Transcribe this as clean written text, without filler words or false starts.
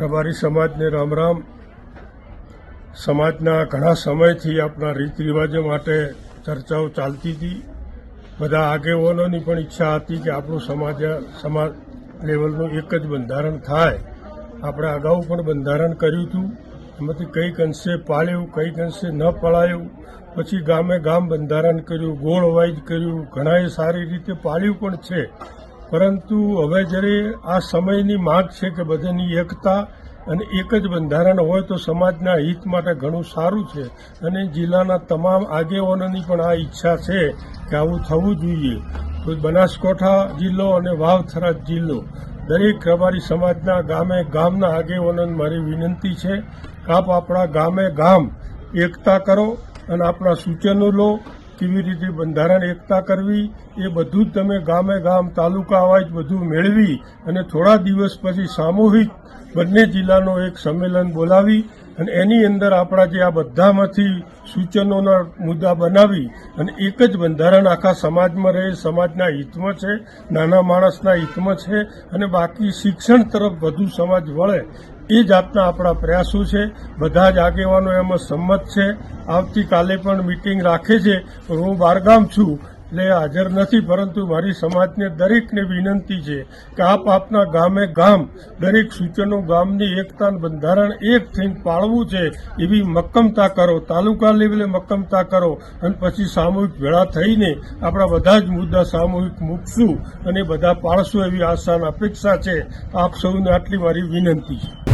રબારી સમાજને રામ રામ. સમાજના ઘણા સમયથી આપણા રીત રિવાજો માટે ચર્ચાઓ ચાલતી હતી. બધા આગેવાનોની પણ ઈચ્છા હતી કે આપણું સમાજ લેવલનું એક જ બંધારણ થાય. આપણે અગાઉ પણ બંધારણ કર્યું હતું, એમાંથી કંઈક અંશે પાળ્યું, કંઈક અંશે ન પળાયું. પછી ગામે ગામ બંધારણ કર્યું, ગોળ વાઇઝ કર્યું, ઘણાએ સારી રીતે પાળ્યું પણ છે. પરંતુ હવે જ્યારે આ સમયની માંગ છે કે બધાની એકતા અને એક જ બંધારણ હોય તો સમાજના હિત માટે ઘણું સારું છે. અને જિલ્લાના તમામ આગેવાનોની પણ આ ઈચ્છા છે કે આવું થવું જોઈએ. તો બનાસકાંઠા જિલ્લો અને વાવ-થરાદ જિલ્લો દરેક રબારી સમાજના ગામના આગેવાનોને મારી વિનંતી છે કે આપ આપણા ગામ એકતા કરો અને આપણા સૂચનો લો. કેવી રીતે બંધારણ એકતા કરવી એ બધું જ તમે ગામ તાલુકા વાઇઝ બધું મેળવી અને થોડા દિવસ પછી સામૂહિક બંને જિલ્લાનો એક સંમેલન બોલાવી અને એની અંદર આપણા જે આ બધામાંથી સૂચનોના મુદ્દા બનાવી અને એક જ બંધારણ આખા સમાજમાં રહે, સમાજના હિતમાં છે, નાના માણસના હિતમાં છે અને બાકી શિક્ષણ તરફ વધુ સમાજ વળે એ જાતના આપણા પ્રયાસો છે. બધા જ આગેવાનો એમાં સંમત છે. આવતીકાલે પણ મિટિંગ રાખે છે, પણ હું બહારગામ છું એટલે હાજર નથી. પરંતુ મારી સમાજને દરેકને વિનંતી છે કે આપ આપના ગામ દરેક સૂચનો ગામની એકતા બંધારણ એક થઈને પાળવું છે એવી મક્કમતા કરો, તાલુકા લેવલે મક્કમતા કરો અને પછી સામૂહિક ભેળા થઈને આપણા બધા જ મુદ્દા સામૂહિક મૂકશું અને બધા પાળશું એવી આશા અને અપેક્ષા છે. આપ સૌને આટલી મારી વિનંતી છે.